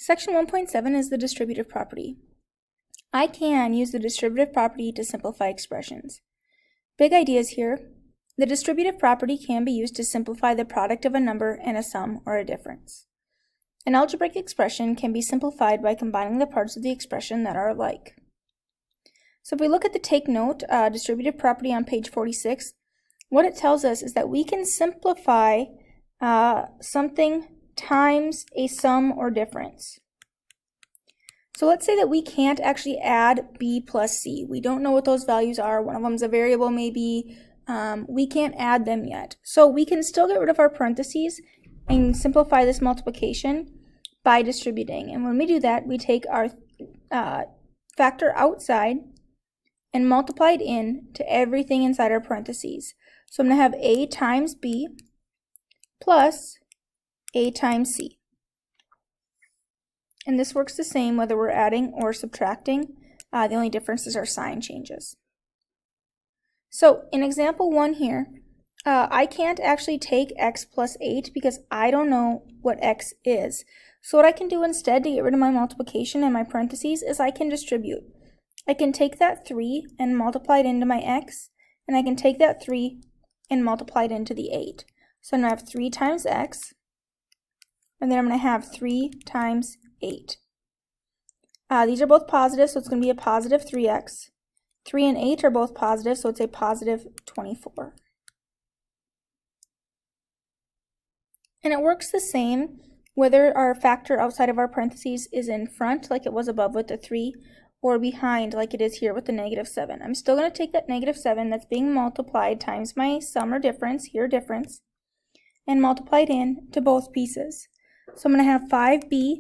Section 1.7 is the distributive property. I can use the distributive property to simplify expressions. Big ideas here. The distributive property can be used to simplify the product of a number and a sum or a difference. An algebraic expression can be simplified by combining the parts of the expression that are alike. So if we look at the take note distributive property on page 46, what it tells us is that we can simplify something times a sum or difference. So let's say that we can't actually add b plus c. We don't know what those values are. One of them is a variable maybe. We can't add them yet. So we can still get rid of our parentheses and simplify this multiplication by distributing. And when we do that, we take our factor outside and multiply it in to everything inside our parentheses. So I'm going to have a times b plus a times c. And this works the same whether we're adding or subtracting. The only difference is our sign changes. So in example 1 here, I can't actually take x plus 8 because I don't know what x is. So what I can do instead to get rid of my multiplication and my parentheses is I can distribute. I can take that 3 and multiply it into my x, and I can take that 3 and multiply it into the 8. So I'm going to have 3 times x, and then I'm going to have 3 times 8. These are both positive, so it's going to be a positive 3x. 3 and 8 are both positive, so it's a positive 24. And it works the same whether our factor outside of our parentheses is in front, like it was above with the 3, or behind, like it is here with the negative 7. I'm still going to take that negative 7 that's being multiplied times my sum or difference, here difference, and multiply it in to both pieces. So I'm going to have 5b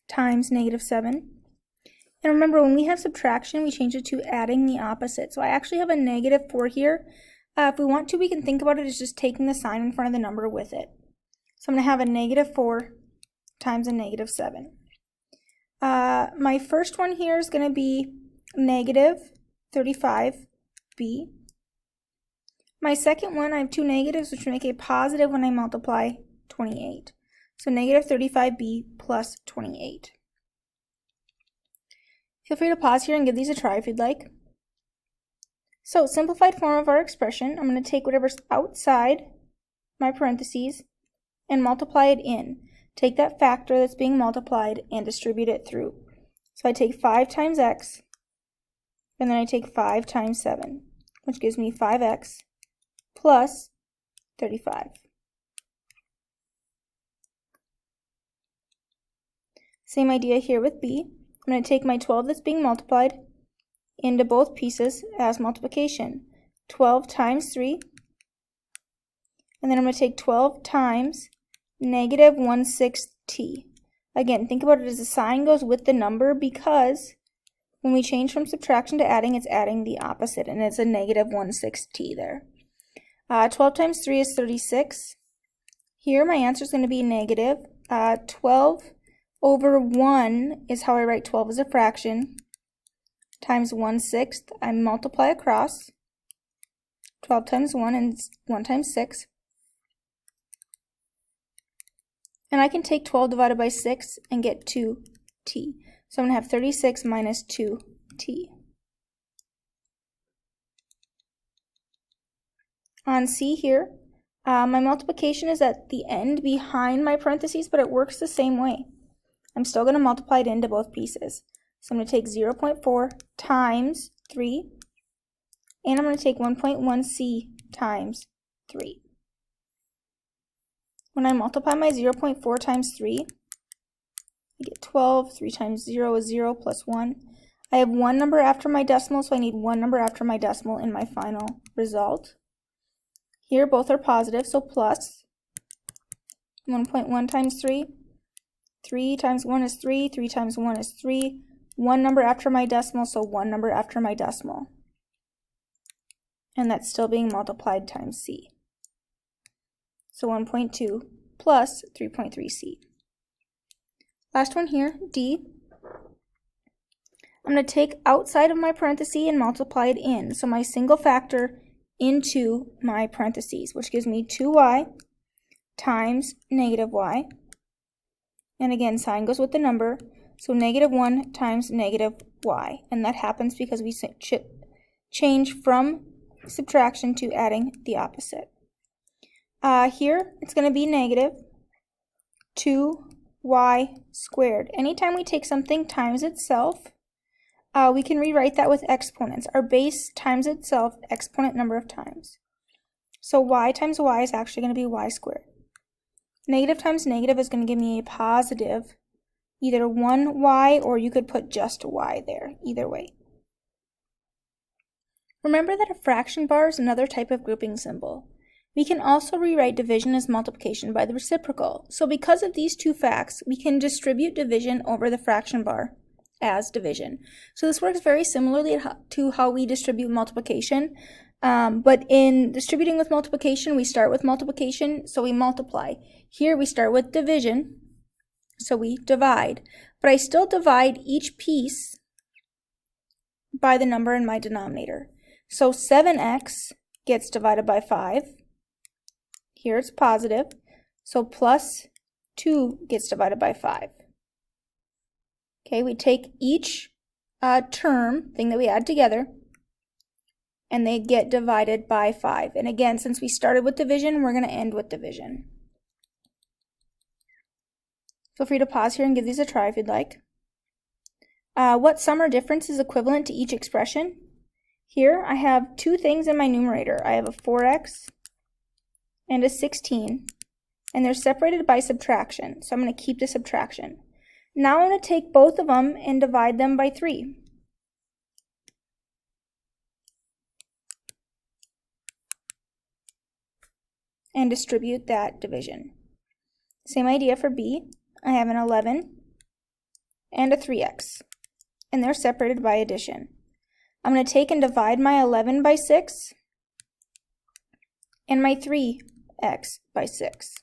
times negative 7. And remember, when we have subtraction, we change it to adding the opposite. So I actually have a negative 4 here. If we want to, we can think about it as just taking the sign in front of the number with it. So I'm going to have a negative 4 times a negative 7. My first one here is going to be negative 35b. My second one, I have 2 negatives, which make a positive when I multiply 28. So negative 35b plus 28. Feel free to pause here and give these a try if you'd like. So, simplified form of our expression, I'm going to take whatever's outside my parentheses and multiply it in. Take that factor that's being multiplied and distribute it through. So I take 5 times x, and then I take 5 times 7, which gives me 5x plus 35. Same idea here with b. I'm going to take my 12 that's being multiplied into both pieces as multiplication. 12 times 3, and then I'm going to take 12 times negative 1/6t. Again, think about it as the sign goes with the number because when we change from subtraction to adding, it's adding the opposite, and it's a negative 1/6t there. 12 times 3 is 36. Here my answer is going to be negative 12 over 1 is how I write 12 as a fraction, times 1/6. I multiply across. 12 times 1 and 1 times 6. And I can take 12 divided by 6 and get 2t. So I'm going to have 36 minus 2t. On C here, my multiplication is at the end behind my parentheses, but it works the same way. I'm still going to multiply it into both pieces. So I'm going to take 0.4 times 3, and I'm going to take 1.1c times 3. When I multiply my 0.4 times 3, I get 12. 3 times 0 is 0 plus 1. I have one number after my decimal, so I need one number after my decimal in my final result. Here both are positive, so plus 1.1 times 3. 3 times 1 is 3. 3 times 1 is 3. One number after my decimal, so one number after my decimal. And that's still being multiplied times c. So 1.2 plus 3.3c. Last one here, D. I'm going to take outside of my parenthesis and multiply it in. So my single factor into my parentheses, which gives me 2y times negative y. And again, sign goes with the number. So -1 times -y. And that happens because we change from subtraction to adding the opposite. Here, it's going to be -2y squared. Anytime we take something times itself, we can rewrite that with exponents. Our base times itself, exponent number of times. So y times y is actually going to be y squared. Negative times negative is going to give me a positive, either 1y or you could put just y there, either way. Remember that a fraction bar is another type of grouping symbol. We can also rewrite division as multiplication by the reciprocal. So because of these two facts, we can distribute division over the fraction bar as division. So this works very similarly to how we distribute multiplication. But in distributing with multiplication, we start with multiplication, so we multiply. Here we start with division, so we divide. But I still divide each piece by the number in my denominator. So 7x gets divided by 5. Here it's positive, so plus 2 gets divided by 5. Okay, we take each thing that we add together, and they get divided by 5. And again, since we started with division, we're going to end with division. Feel free to pause here and give these a try if you'd like. What sum or difference is equivalent to each expression? Here I have two things in my numerator. I have a 4x and a 16, and they're separated by subtraction, so I'm going to keep the subtraction. Now I'm going to take both of them and divide them by 3. And distribute that division. Same idea for b. I have an 11 and a 3x, and they're separated by addition. I'm going to take and divide my 11 by 6 and my 3x by 6.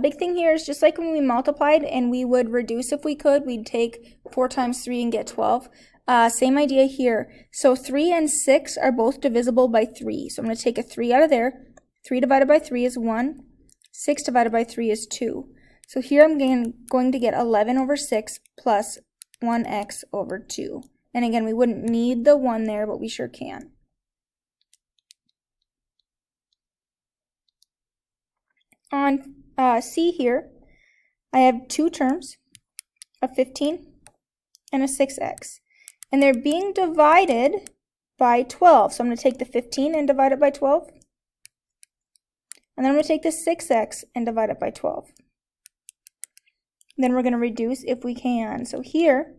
Big thing here is just like when we multiplied and we would reduce if we could, we'd take 4 times 3 and get 12. Same idea here. So 3 and 6 are both divisible by 3. So I'm going to take a 3 out of there. 3 divided by 3 is 1. 6 divided by 3 is 2. So here I'm going to get 11 over 6 plus 1x over 2. And again, we wouldn't need the 1 there, but we sure can. On C here, I have two terms, a 15 and a 6x. And they're being divided by 12. So I'm going to take the 15 and divide it by 12. And then I'm going to take the 6x and divide it by 12. Then we're going to reduce if we can. So here,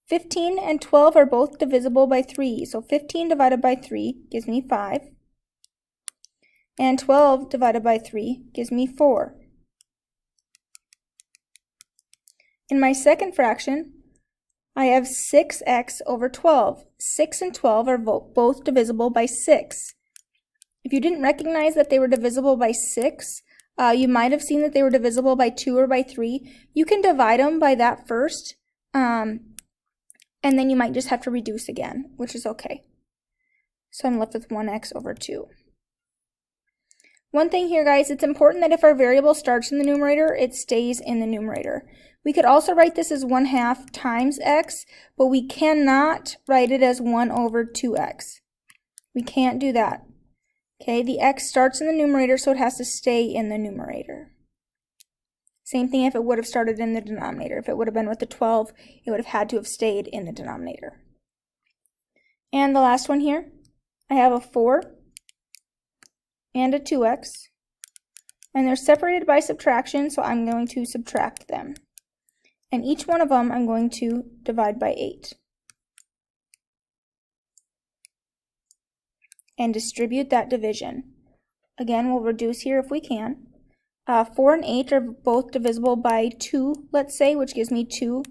15 and 12 are both divisible by 3. So 15 divided by 3 gives me 5. And 12 divided by 3 gives me 4. In my second fraction, I have 6x over 12. 6 and 12 are both divisible by 6. If you didn't recognize that they were divisible by 6, you might have seen that they were divisible by 2 or by 3. You can divide them by that first, and then you might just have to reduce again, which is okay. So I'm left with 1x over 2. One thing here, guys, it's important that if our variable starts in the numerator, it stays in the numerator. We could also write this as 1/2 times x, but we cannot write it as 1 over 2x. We can't do that. Okay, the x starts in the numerator, so it has to stay in the numerator. Same thing if it would have started in the denominator. If it would have been with the 12, it would have had to have stayed in the denominator. And the last one here, I have a 4 and a 2x, and they're separated by subtraction, so I'm going to subtract them. And each one of them I'm going to divide by 8. And distribute that division. Again, we'll reduce here if we can. 4 and 8 are both divisible by 2, let's say, which gives me 2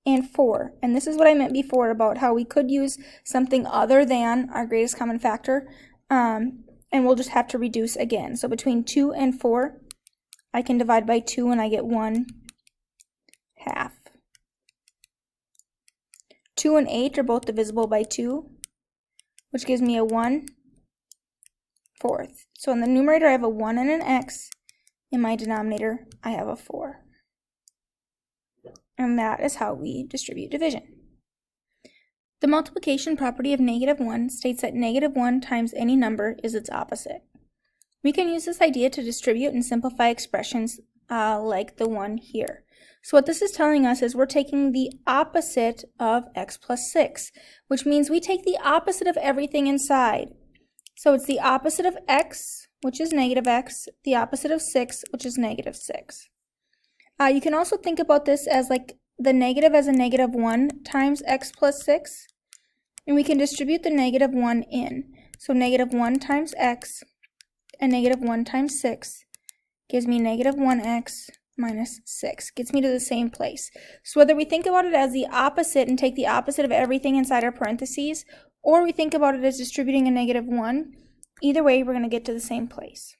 and 4. And this is what I meant before about how we could use something other than our greatest common factor, and we'll just have to reduce again. So between 2 and 4, I can divide by 2 and I get 1/2. 2 and 8 are both divisible by 2, which gives me a 1/4. So in the numerator, I have a 1 and an x. In my denominator, I have a 4. And that is how we distribute division. The multiplication property of -1 states that -1 times any number is its opposite. We can use this idea to distribute and simplify expressions like the one here. So what this is telling us is we're taking the opposite of x plus 6, which means we take the opposite of everything inside. So it's the opposite of x, which is -x, the opposite of 6, which is -6. You can also think about this as like the negative as a -1 times x plus 6, and we can distribute the -1 in. So -1 times x and -1 times 6 gives me -1x minus 6, gets me to the same place. So whether we think about it as the opposite and take the opposite of everything inside our parentheses, or we think about it as distributing a -1, either way we're going to get to the same place.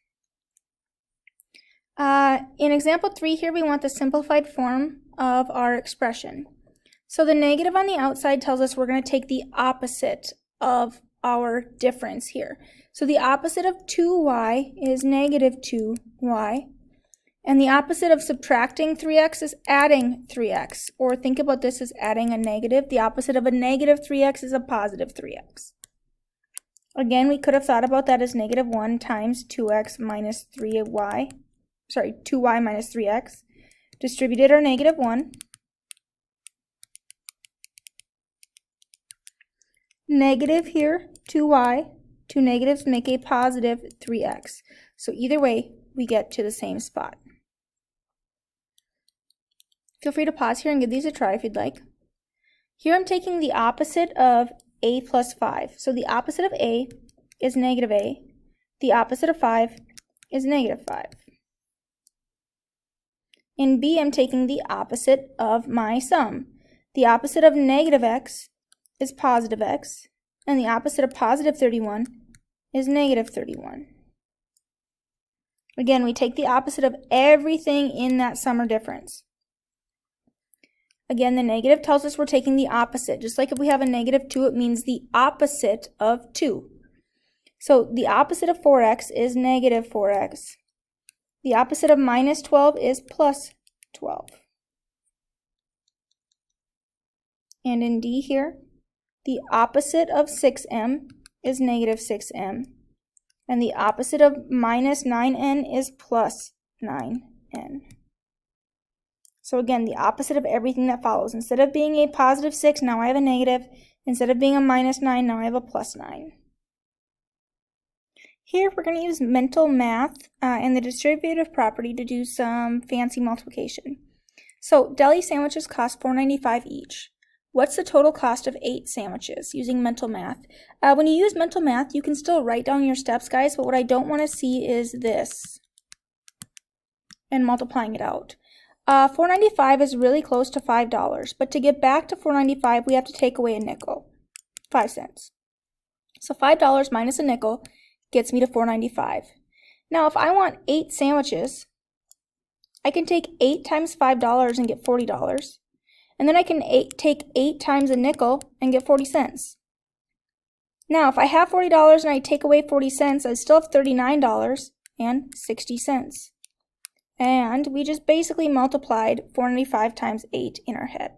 In example 3 here, we want the simplified form of our expression. So the negative on the outside tells us we're going to take the opposite of our difference here. So the opposite of 2y is -2y. And the opposite of subtracting 3x is adding 3x. Or think about this as adding a negative. The opposite of a -3x is a positive 3x. Again, we could have thought about that as -1 times 2x minus 3y. 2y minus 3x. Distributed our -1. Negative here, 2y. Two negatives make a positive 3x. So either way, we get to the same spot. Feel free to pause here and give these a try if you'd like. Here I'm taking the opposite of a plus 5. So the opposite of a is -a. The opposite of 5 is -5. In B, I'm taking the opposite of my sum. The opposite of -x is positive x, and the opposite of positive 31 is -31. Again, we take the opposite of everything in that sum or difference. Again, the negative tells us we're taking the opposite. Just like if we have a -2, it means the opposite of 2. So the opposite of 4x is -4x. The opposite of -12 is +12. And in D here, the opposite of 6m is -6m. And the opposite of -9n is +9n. So again, the opposite of everything that follows. Instead of being a positive 6, now I have a negative. Instead of being a -9, now I have a +9. Here we're going to use mental math and the distributive property to do some fancy multiplication. So deli sandwiches cost $4.95 each. What's the total cost of 8 sandwiches using mental math? When you use mental math, you can still write down your steps, guys, but what I don't want to see is this and multiplying it out. $4.95 is really close to $5, but to get back to $4.95, we have to take away a nickel, 5 cents. So $5 minus a nickel gets me to $4.95. Now, if I want 8 sandwiches, I can take 8 times $5 and get $40. And then I can take 8 times a nickel and get 40 cents. Now, if I have $40 and I take away 40 cents, I still have $39.60. And we just basically multiplied $4.95 times 8 in our head.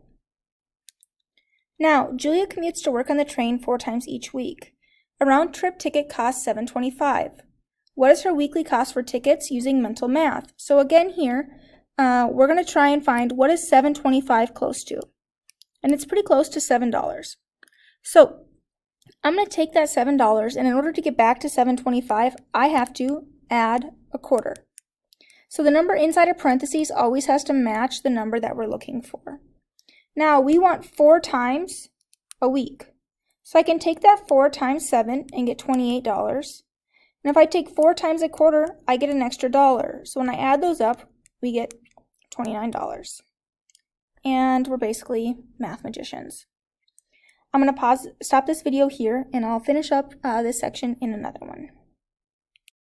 Now, Julia commutes to work on the train 4 times each week. A round-trip ticket costs $7.25. What is her weekly cost for tickets using mental math? So again here, we're going to try and find what is $7.25 close to. And it's pretty close to $7. So I'm going to take that $7, and in order to get back to $7.25, I have to add a quarter. So the number inside of parentheses always has to match the number that we're looking for. Now we want 4 times a week. So I can take that 4 times 7 and get $28. And if I take 4 times a quarter, I get an extra $1. So when I add those up, we get $29. And we're basically math magicians. I'm going to stop this video here, and I'll finish up this section in another one.